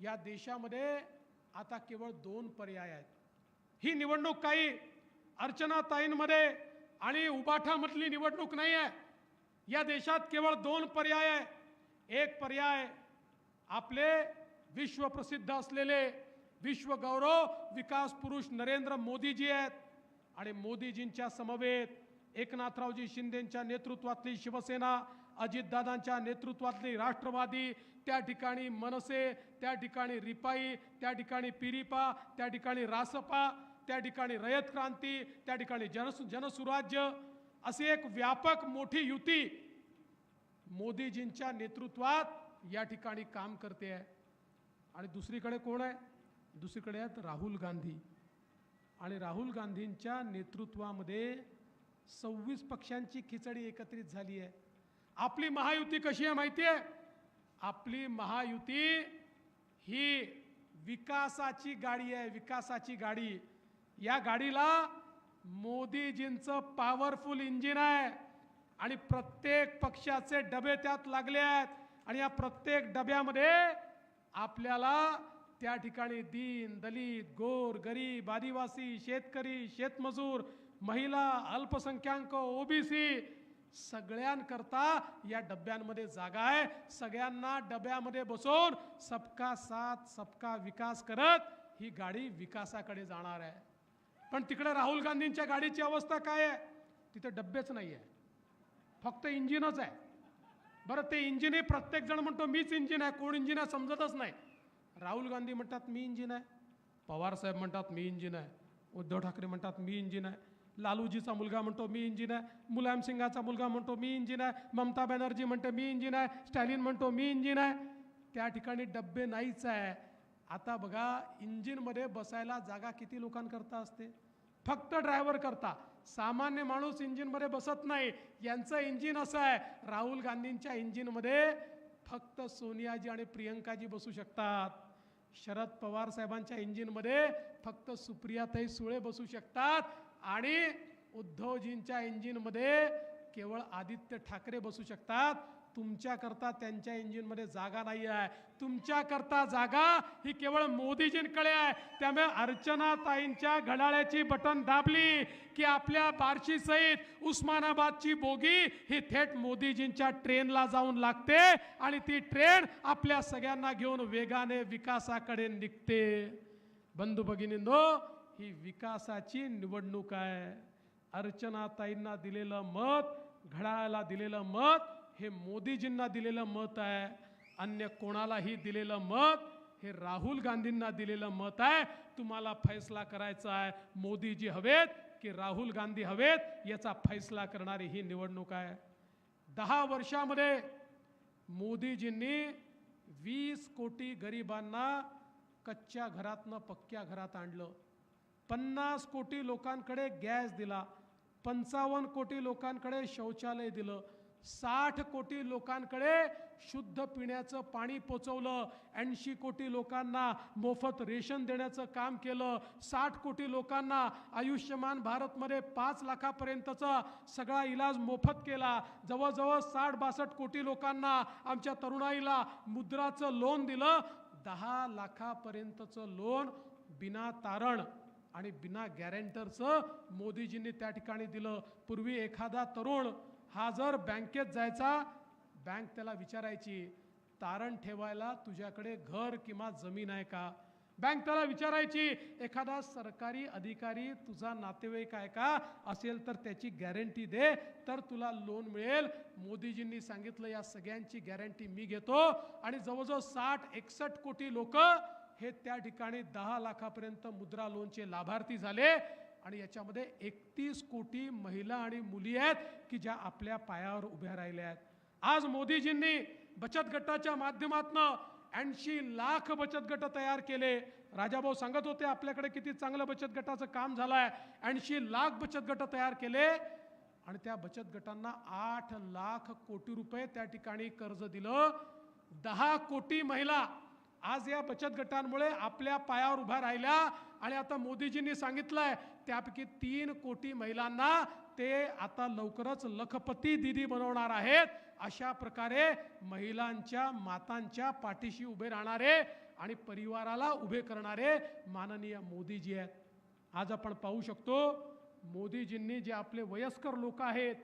या देशामध्ये आता केवळ 2 पर्याय आहेत। ही निवडणूक काही अर्चनाताईंमध्ये आणि उबाठामधली निवडणूक नाही आहे। या देशात केवळ 2 पर्याय आहे। एक पर्याय आपले विश्वप्रसिद्ध असलेले विश्वगौरव विकास पुरुष नरेंद्र मोदीजी आहेत आणि मोदीजींच्या समवेत एकनाथरावजी शिंदेंच्या नेतृत्वातली शिवसेना, अजितदादांच्या नेतृत्वातली राष्ट्रवादी, त्या ठिकाणी मनसे, त्या ठिकाणी रिपाई, त्या ठिकाणी पिरिपा, त्या ठिकाणी रासपा, त्या ठिकाणी रयत क्रांती, त्या ठिकाणी जनसुराज्य, अशी एक व्यापक मोठी युती मोदीजींच्या नेतृत्वात या ठिकाणी काम करते आहे। आणि दुसरीकडे कोण आहे? दुसरीकडे आहेत राहुल गांधी। आणि राहुल गांधींच्या नेतृत्वामध्ये 26 पक्षांची खिचडी एकत्रित झाली आहे। आपली महायुती कशी आहे माहिती आहे? आपली महायुती ही विकासाची गाडी आहे, विकासाची गाडी। या गाडीला मोदीजींचं पॉवरफुल इंजिन आहे आणि प्रत्येक पक्षाचे डबे त्यात लागले आहेत आणि या प्रत्येक डब्यामध्ये आपल्याला त्या ठिकाणी दीन दलित गोर गरीब आदिवासी शेतकरी शेतमजूर महिला अल्पसंख्याक ओबीसी सगळ्यांकरता या डब्यांमध्ये जागा आहे। सगळ्यांना डब्यामध्ये बसवून सबका साथ सबका विकास करत ही गाडी विकासाकडे जाणार आहे। पण तिकडे राहुल गांधींच्या गाडीची अवस्था काय आहे? तिथे डब्बेच नाही आहे, फक्त इंजिनच आहे। बरं, ते इंजिन हे प्रत्येक जण म्हणतो मीच इंजिन आहे, कोण इंजिन आहे समजतच नाही। राहुल गांधी म्हणतात मी इंजिन आहे, पवार साहेब म्हणतात मी इंजिन आहे, उद्धव ठाकरे म्हणतात मी इंजिन आहे, लालूजीचा मुलगा म्हणतो मी इंजिन आहे, मुलायम सिंगाचा मुलगा म्हणतो मी इंजिन आहे, ममता बॅनर्जी म्हणते मी इंजिन आहे, स्टॅलिन म्हणतो मी इंजिन आहे। त्या ठिकाणी डब्बे नाहीच आहे। आता बघा, इंजिनमध्ये बसायला जागा किती लोकांकरता असते? फक्त ड्रायव्हर करता। सामान्य माणूस इंजिनमध्ये बसत नाही। यांचं इंजिन असं आहे, राहुल गांधींच्या इंजिनमध्ये फक्त सोनियाजी आणि प्रियंकाजी बसू शकतात। शरद पवार साहेबांच्या इंजिनमध्ये फक्त सुप्रियाताई सुळे बसू शकतात आणि उद्धवजींच्या इंजिनमध्ये केवळ आदित्य ठाकरे बसू शकतात। तुमच्याकरता त्यांच्या इंजिनमध्ये जागा नाही आहे। तुमच्याकरता जागा ही केवळ मोदीजींकडे आहे। त्यामुळे अर्चनाताईंच्या घड्याळाची बटन दाबली की आपल्या बार्शी सहित उस्मानाबादची बोगी ही थेट मोदीजींच्या ट्रेनला जाऊन लागते आणि ती ट्रेन आपल्या सगळ्यांना घेऊन वेगाने विकासाकडे निघते। बंधू भगिनींनो, ही विकासाची निवडणूक आहे। अर्चनाताईंना दिलेलं मत, घड्याळाला दिलेलं मत हे मोदीजींना दिलेलं मत आहे। अन्य कोणालाही दिलेलं मत हे राहुल गांधींना दिलेलं मत आहे। तुम्हाला फैसला करायचा आहे, मोदीजी हवेत की राहुल गांधी हवेत, याचा फैसला करणारी ही निवडणूक आहे। 10 वर्षामध्ये मोदीजींनी 20 कोटी गरिबांना कच्च्या घरातनं पक्क्या घरात आणलं, 50 कोटी लोकांकडे गॅस दिला, 55 कोटी लोकांकडे शौचालय दिलं, 60 कोटी लोकांकडे शुद्ध पिण्याचं पाणी पोचवलं, 80 कोटी लोकांना मोफत रेशन देण्याचं काम केलं, 60 कोटी लोकांना आयुष्यमान भारतमध्ये 5 लाखापर्यंतचा सगळा इलाज मोफत केला, जवळजवळ 60-62 कोटी लोकांना आमच्या तरुणाईला मुद्राचं लोन दिलं, 10 लाखापर्यंतचं लोन बिना तारण आणि बिना गॅरेंटरचं मोदीजींनी त्या ठिकाणी दिलं। पूर्वी एखादा तरुण हा जर बँकेत जायचा, बँक त्याला विचारायची तारण ठेवायला तुझ्याकडे घर किंवा जमीन आहे का? बँक त्याला विचारायची एखादा सरकारी अधिकारी तुझा नातेवाईक आहे का? असेल तर त्याची गॅरंटी दे तर तुला लोन मिळेल। मोदीजींनी सांगितलं या सगळ्यांची गॅरंटी मी घेतो आणि जवळजवळ 60-61 कोटी लोक हे त्या ठिकाणी 10 लाखापर्यंत मुद्रा लोनचे लाभार्थी झाले आणि याच्यामध्ये 31 कोटी महिला आणि मुली आहेत की ज्या आपल्या पायावर उभ्या राहिल्या आहेत। आज मोदीजींनी बचत गटाच्या माध्यमातून 80 लाख बचत गट तयार केले। राजाभाऊ सांगत होते आपल्याकडे किती चांगलं बचत गटाचं काम झालं आहे। 80 लाख बचत गट तयार केले आणि त्या बचत गटांना 8 लाख कोटी रुपये त्या ठिकाणी कर्ज दिलं। 10 कोटी महिला आज या बचत गटांमुळे आपल्या पायावर उभा राहिल्या आणि आता मोदीजींनी सांगितलंय त्यापैकी 3 कोटी महिलांना ते आता लवकरच लखपती दीदी बनवणार आहेत। अशा प्रकारे महिलांच्या मातांच्या पाठीशी उभे राहणारे आणि परिवाराला उभे करणारे माननीय मोदीजी आहेत. आज आपण पाहू शकतो मोदीजींनी जे आपले वयस्कर लोक आहेत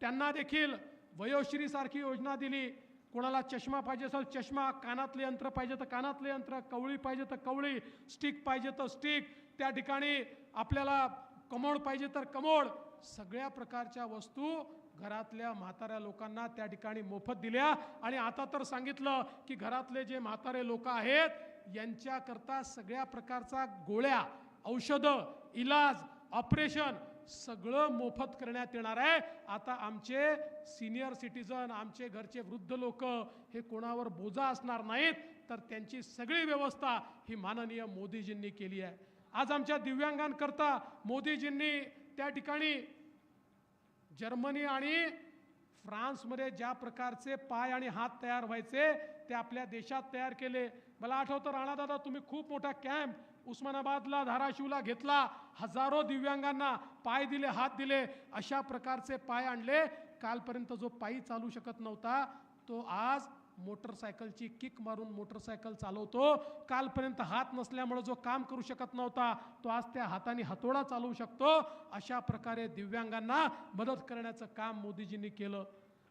त्यांना देखील वयोश्री सारखी योजना दिली. कोणाला चष्मा पाहिजे असेल चष्मा, कानातले यंत्र पाहिजे तर कानातले यंत्र, कवळी पाहिजे तर कवळी, स्टिक पाहिजे तर स्टिक, त्या ठिकाणी आपल्याला कमोड पाहिजे तर कमोड, सगळ्या प्रकारच्या वस्तू घरातल्या म्हाताऱ्या लोकांना त्या ठिकाणी मोफत दिल्या. आणि आता तर सांगितलं की घरातले जे म्हातारे लोक आहेत यांच्याकरता सगळ्या प्रकारचा गोळ्या, औषधं, इलाज, ऑपरेशन सगळं मोफत करण्यात येणार आहे. आता आमचे सिनियर सिटीजन, आमचे घरचे वृद्ध लोक हे कोणावर बोजा असणार नाहीत, तर त्यांची सगळी व्यवस्था ही माननीय मोदीजींनी केली आहे. आज आमच्या दिव्यांगांकरता मोदीजींनी त्या ठिकाणी जर्मनी आणि फ्रान्समध्ये ज्या प्रकारचे पाय आणि हात तयार व्हायचे ते आपल्या देशात तयार केले. मला आठवतं राणादादा, तुम्ही खूप मोठा कॅम्प उस्मानाबादला, धाराशिवला घेतला, हजारो दिव्यांगांना पाय दिले, हात दिले, अशा प्रकारचे पाय आणले. कालपर्यंत जो पायी चालू शकत नव्हता तो आज मोटरसायकलची किक मारून मोटरसायकल चालवतो. कालपर्यंत हात नसल्यामुळे जो काम करू शकत नव्हता तो आज त्या हाताने हातोडा चालवू शकतो. अशा प्रकारे दिव्यांगांना मदत करण्याचं काम मोदीजींनी केलं.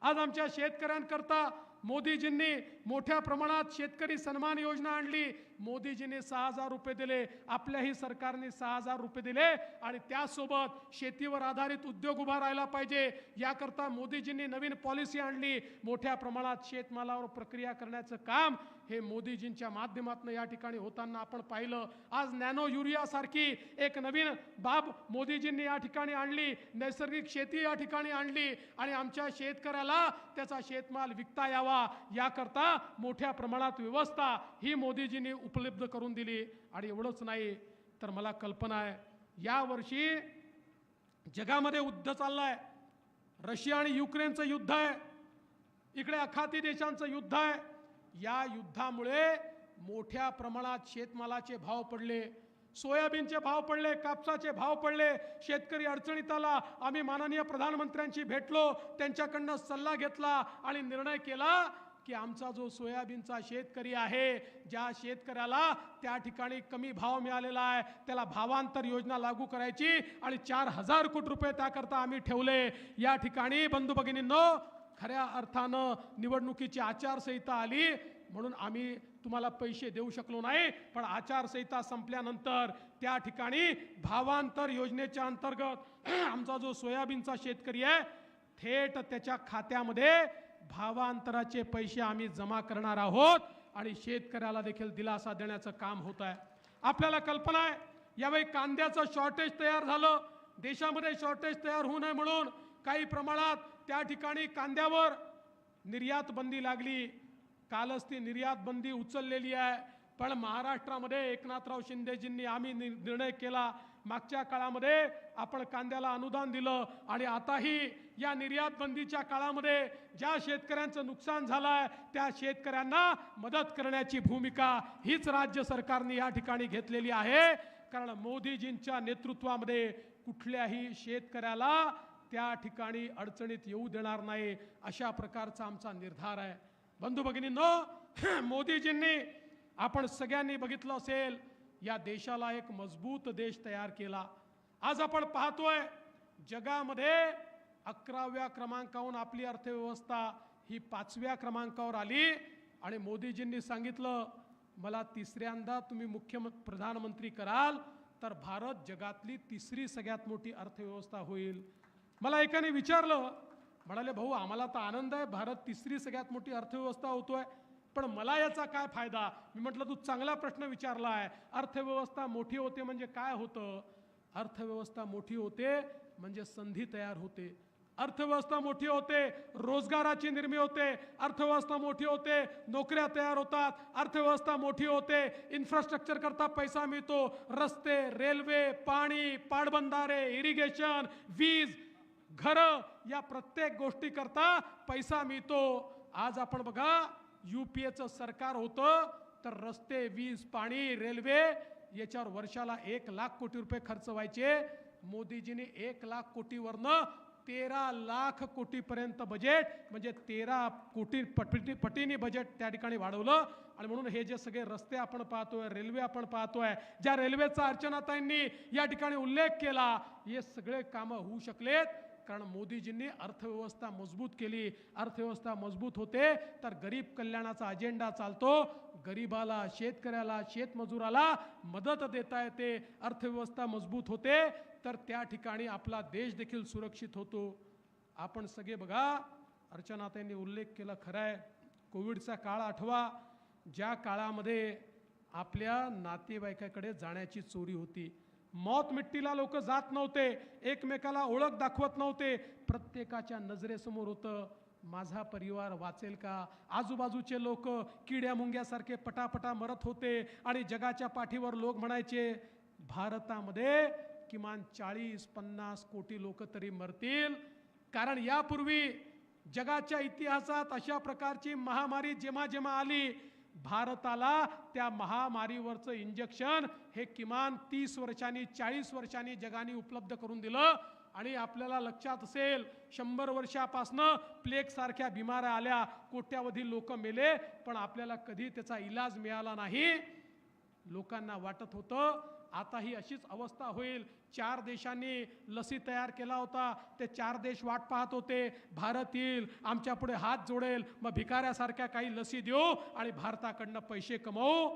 आज आमच्या शेतकऱ्यांकरता मोदीजींनी मोठ्या प्रमाणात शेतकरी सन्मान योजना आणली. मोदीजींनी 6,000 रुपये दिले, आपल्याही सरकारने 6,000 रुपये दिले. आणि त्यासोबत शेतीवर आधारित उद्योग उभा राहिला पाहिजे याकरता मोदीजींनी नवीन पॉलिसी आणली. मोठ्या प्रमाणात शेतमालावर प्रक्रिया करण्याचं काम हे मोदीजींच्या माध्यमातून या ठिकाणी होताना आपण पाहिलं. आज नॅनो युरिया सारखी एक नवीन बाब मोदीजींनी या ठिकाणी आणली. नैसर्गिक शेती या ठिकाणी आणली आणि आमच्या शेतकऱ्याला त्याचा शेतमाल विकता यावा याकरता मोठ्या प्रमाणात व्यवस्था ही मोदीजींनी उपलब्ध करून दिली. आणि एवढंच नाही तर मला कल्पना आहे या वर्षी जगामध्ये युद्ध चाललंय. रशिया आणि युक्रेनचं युद्ध आहे, इकडे आखाती देशांचं युद्ध आहे. या युद्धामुळे मोठ्या प्रमाणात शेतमालाचे भाव पडले, सोयाबीनचे भाव पडले, कापसाचे भाव पडले, शेतकरी अडचणीत आला. आम्ही माननीय प्रधानमंत्र्यांशी भेटलो, त्यांच्याकडनं सल्ला घेतला आणि निर्णय केला की आमचा जो सोयाबीनचा शेतकरी आहे, ज्या शेतकऱ्याला त्या ठिकाणी कमी भाव मिळालेला आहे त्याला भावांतर योजना लागू करायची आणि 4,000 कोटी रुपये त्याकरता आम्ही ठेवले. या ठिकाणी बंधू भगिनींनो, खऱ्या अर्थानं निवडणुकीची आचारसंहिता आली म्हणून आम्ही तुम्हाला पैसे देऊ शकलो नाही, पण आचारसंहिता संपल्यानंतर त्या ठिकाणी भावांतर योजनेच्या अंतर्गत आमचा जो सोयाबीनचा शेतकरी आहे थेट त्याच्या खात्यामध्ये भावांतराचे पैसे आम्ही जमा करणार आहोत आणि शेतकऱ्याला देखील दिलासा देण्याचं काम होत आहे. आपल्याला कल्पना आहे यावेळी कांद्याचं शॉर्टेज तयार झालं. देशामध्ये शॉर्टेज तयार होऊ नये म्हणून काही प्रमाणात त्या ठिकाणी कांद्यावर निर्यात बंदी लागली. कालच ती निर्यात बंदी उचललेली आहे. पण महाराष्ट्रामध्ये एकनाथराव शिंदेजींनी आम्ही निर्णय केला, मागच्या काळामध्ये आपण कांद्याला अनुदान दिलं आणि आताही या निर्यात बंदीच्या काळामध्ये ज्या शेतकऱ्यांचं नुकसान झालंय त्या शेतकऱ्यांना मदत करण्याची भूमिका हीच राज्य सरकारने या ठिकाणी घेतलेली आहे. कारण मोदीजींच्या नेतृत्वामध्ये कुठल्याही शेतकऱ्याला त्या ठिकाणी अडचणीत येऊ देणार नाही अशा प्रकारचा आमचा निर्धार आहे. बंधू भगिनींनो, मोदीजींनी आपण सगळ्यांनी बघितलं असेल या देशाला एक मजबूत देश तयार केला. आज आपण पाहतोय जगामध्ये 11व्या क्रमांकावरून आपली अर्थव्यवस्था ही 5व्या क्रमांकावर आली आणि मोदीजींनी सांगितलं मला तिसऱ्यांदा तुम्ही प्रधानमंत्री कराल तर भारत जगातली तिसरी सगळ्यात मोठी अर्थव्यवस्था होईल. मला एकाने विचारलं, म्हणाले भाऊ आम्हाला तर आनंद आहे, भारत तिसरी सगळ्यात मोठी अर्थव्यवस्था होतोय, पण मला याचा काय फायदा? मी म्हटलं तू चांगला प्रश्न विचारला आहे. अर्थव्यवस्था मोठी होते म्हणजे काय होतं? अर्थव्यवस्था मोठी होते म्हणजे संधी तयार होते, अर्थव्यवस्था मोठी होते रोजगाराची निर्मिती होते, अर्थव्यवस्था मोठी होते नोकऱ्या तयार होतात, अर्थव्यवस्था मोठी होते इन्फ्रास्ट्रक्चर करता पैसा मिळतो, रस्ते, रेल्वे, पाणी, पाटबंधारे, इरिगेशन, वीज, घरं, या प्रत्येक गोष्टी करता पैसा मिळतो. आज आपण बघा UPAचं सरकार होतं तर रस्ते, वीज, पाणी, रेल्वे याच्यावर वर्षाला 1 लाख कोटी रुपये खर्च व्हायचे. मोदीजींनी 1 लाख कोटीवरनं 13 लाख कोटीपर्यंत बजेट, म्हणजे 13 कोटी पटीने बजेट त्या ठिकाणी वाढवलं. आणि म्हणून हे जे सगळे रस्ते आपण पाहतोय, रेल्वे आपण पाहतोय, ज्या रेल्वेचा अर्चनाताईंनी या ठिकाणी उल्लेख केला, हे सगळे कामं होऊ शकलेत कारण मोदीजींनी अर्थव्यवस्था मजबूत केली. अर्थव्यवस्था मजबूत होते तर गरीब कल्याणाचा अजेंडा चालतो. गरीबाला, शेतकऱ्याला, शेतमजुराला मदत देता येते. अर्थव्यवस्था मजबूत होते तर त्या ठिकाणी आपला देश देखील सुरक्षित होतो. आपण सगळे बघा, अर्चनाताईंनी उल्लेख केला, खरं आहे, कोविडचा काळ आठवा, ज्या काळामध्ये आपल्या नातेवाईकाकडे जाण्याची चोरी होती. मौत मिट्टीला लोक जात नव्हते, एकमेकाला ओळख दाखवत नव्हते. प्रत्येकाच्या नजरेसमोर होतं, माझा परिवार वाचेल का. आजूबाजूचे लोक किड्या मुंग्यासारखे पटापटा मरत होते आणि जगाच्या पाठीवर लोक म्हणायचे भारतामध्ये किमान 40-50 कोटी लोक तरी मरतील. कारण यापूर्वी जगाच्या इतिहासात अशा प्रकारची महामारी जेव्हा जेव्हा आली, भारताला त्या महामारीवरचं इंजेक्शन हे किमान 30 वर्षांनी 40 वर्षांनी जगाने उपलब्ध करून दिलं. आणि आपल्याला लक्षात असेल, 100 वर्षापासनं प्लेग सारख्या बिमाऱ्या आल्या, कोट्यावधी लोक मेले, पण आपल्याला कधी त्याचा इलाज मिळाला नाही. लोकांना वाटत होतं आता ही अशीच अवस्था होईल. 4 देशांनी लसी तयार केला होता, ते 4 देश वाट पाहत होते, भारत येईल, आमच्या पुढे हात जोडेल, मग भिकाऱ्यासारख्या काही लसी देऊ आणि भारताकडनं पैसे कमवू.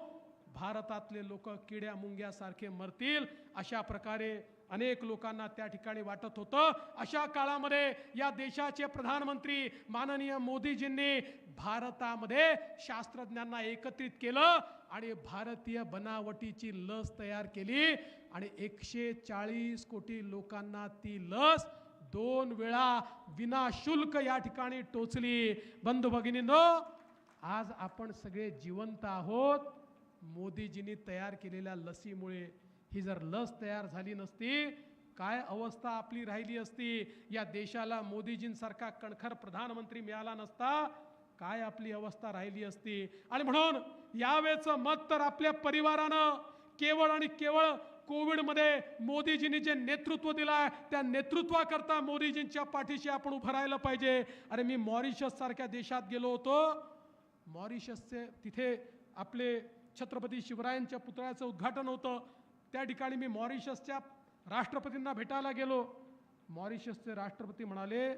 भारतातले लोक किड्या मुंग्यासारखे मरतील अशा प्रकारे अनेक लोकांना त्या ठिकाणी वाटत होतं. अशा काळामध्ये या देशाचे प्रधानमंत्री माननीय मोदीजींनी भारतामध्ये शास्त्रज्ञांना एकत्रित केलं आणि भारतीय बनावटीची लस तयार केली आणि 140 कोटी लोकांना ती लस 2 वेळा विनाशुल्क या ठिकाणी टोचली. बंधू भगिनींनो, आज आपण सगळे जिवंत आहोत मोदीजींनी तयार केलेल्या लसीमुळे. ही जर लस तयार झाली नसती, काय अवस्था आपली राहिली असती. या देशाला मोदीजींसारखा कणखर प्रधानमंत्री मिळाला नसता, काय आपली अवस्था राहिली असती. आणि म्हणून यावेळेचं मत तर आपल्या परिवारानं केवळ आणि केवळ कोविडमध्ये मोदीजींनी जे नेतृत्व दिलंय त्या नेतृत्वाकरता मोदीजींच्या पाठीशी आपण उभं राहिलं पाहिजे. अरे, मी मॉरिशस सारख्या देशात गेलो होतो. मॉरिशसचे तिथे आपले छत्रपती शिवरायांच्या पुतळ्याचं उद्घाटन होतं. त्या ठिकाणी मी मॉरिशसच्या राष्ट्रपतींना भेटायला गेलो. मॉरिशसचे राष्ट्रपती म्हणाले,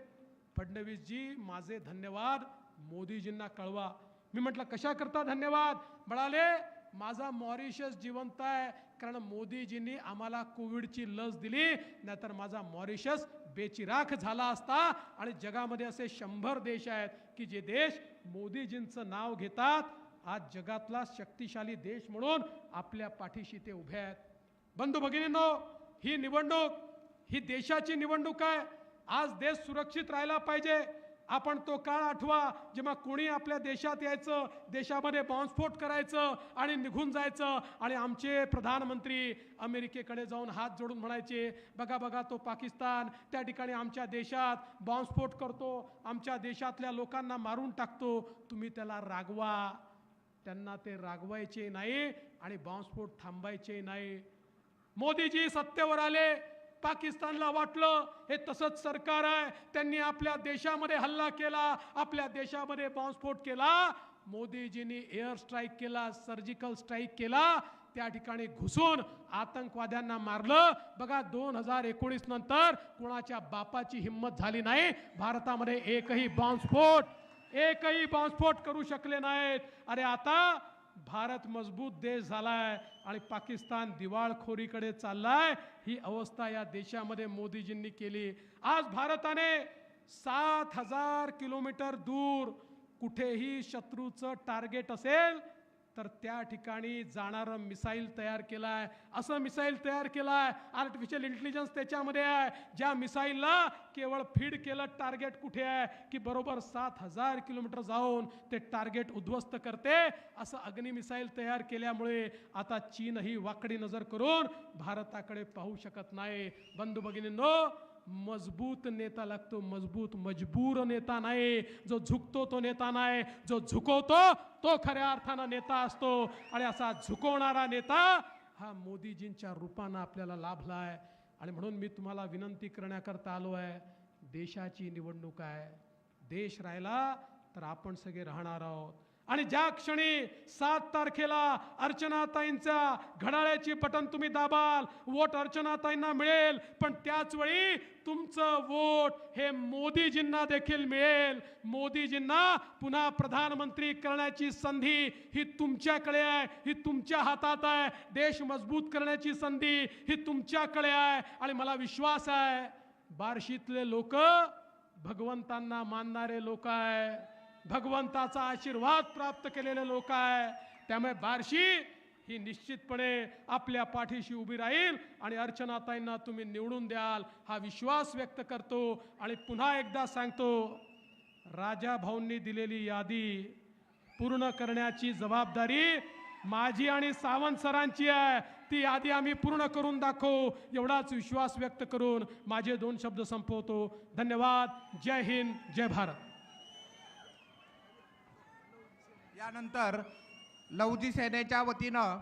फडणवीसजी माझे धन्यवाद मोदीजींना कळवा. मी म्हटलं कशा करता धन्यवाद. म्हणाले माझा मॉरिशस जिवंत आहे कारण मोदीजींनी आम्हाला कोविडची लस दिली, नाहीतर माझा मॉरिशस बेचिराख झाला असता. आणि जगामध्ये असे 100 देश आहेत की जे देश मोदीजींचं नाव घेतात. आज जगातला शक्तिशाली देश म्हणून आपल्या पाठीशी ते उभे आहेत. बंधू भगिनींनो, ही निवडणूक ही देशाची निवडणूक आहे. आज देश सुरक्षित राहायला पाहिजे. आपण तो काळ आठवा जेव्हा कोणी आपल्या देशात यायचं, देशामध्ये बॉम्बस्फोट करायचं आणि निघून जायचं. आणि आमचे प्रधानमंत्री अमेरिकेकडे जाऊन हात जोडून म्हणायचे, बघा बघा तो पाकिस्तान त्या ठिकाणी आमच्या देशात बॉम्बस्फोट करतो, आमच्या देशातल्या लोकांना मारून टाकतो, तुम्ही त्याला रागवा. त्यांना ते रागवायचे नाही आणि बॉम्बस्फोट थांबायचे नाही. मोदीजी सत्तेवर आले, पाकिस्तानला वाटलं हे तसंच सरकार आहे, त्यांनी आपल्या देशामध्ये हल्ला केला, आपल्या देशामध्ये बॉम्बस्फोट केला. मोदीजींनी एअर स्ट्राईक केला, सर्जिकल स्ट्राईक केला, त्या ठिकाणी घुसून आतंकवाद्यांना मारलं. बघा 2019 नंतर कोणाच्या बापाची हिंमत झाली नाही भारतामध्ये एकही बॉम्बस्फोट करू शकले नाहीत. अरे आता भारत मजबूत देश झालाय आणि पाकिस्तान दिवाळखोरीकडे चाललाय. ही अवस्था या देशामध्ये मोदीजींनी केली. आज भारताने 7000 किलोमीटर दूर कुठेही शत्रूचं टार्गेट असेल तर त्या ठिकाणी जाणारं मिसाईल तयार केलाय. असं मिसाईल तयार केलाय, आर्टिफिशियल इंटेलिजन्स त्याच्यामध्ये आहे, ज्या मिसाईलला केवळ फीड केलं टार्गेट कुठे आहे की बरोबर 7000 किलोमीटर जाऊन ते टार्गेट उद्ध्वस्त करते. असं अग्नि मिसाईल तयार केल्यामुळे आता चीनही वाकडी नजर करून भारताकडे पाहू शकत नाही. बंधू भगिनींनो, मजबूत नेता लागतो, मजबूर नेता नाही. जो झुकतो तो नेता नाही, जो झुकवतो तो खऱ्या अर्थानं नेता असतो. आणि असा झुकवणारा नेता हा मोदीजींच्या रूपानं आपल्याला लाभलाय. आणि म्हणून मी तुम्हाला विनंती करण्याकरता आलो आहे, देशाची निवडणूक आहे. देश राहिला तर आपण सगळे राहणार आहोत. आणि ज्या क्षणी 7 तारखेला अर्चनाताईंच्या घड्याळाची बटन तुम्ही दाबाल, वोट अर्चनाताईंना मिळेल, पण त्याच वेळी तुमचं वोट हे मोदीजींना देखील मिळेल. मोदीजींना पुन्हा प्रधानमंत्री करण्याची संधी ही तुमच्याकडे आहे, ही तुमच्या हातात आहे. देश मजबूत करण्याची संधी ही तुमच्याकडे आहे. आणि मला विश्वास आहे बार्शीतले लोक भगवंतांना मानणारे लोक आहे, भगवंताचा आशीर्वाद प्राप्त केलेले लोक आहे. त्यामुळे बार्शी ही निश्चितपणे आपल्या पाठीशी उभी राहील आणि अर्चनाताईंना तुम्ही निवडून द्याल हा विश्वास व्यक्त करतो. आणि पुन्हा एकदा सांगतो, राजा भाऊंनी दिलेली यादी पूर्ण करण्याची जबाबदारी माझी आणि सावंत सरांची आहे. ती यादी आम्ही पूर्ण करून दाखवू एवढाच विश्वास व्यक्त करून माझे 2 शब्द संपवतो. धन्यवाद. जय हिंद, जय भारत. यानंतर लहुजी सेनेच्या वतीनं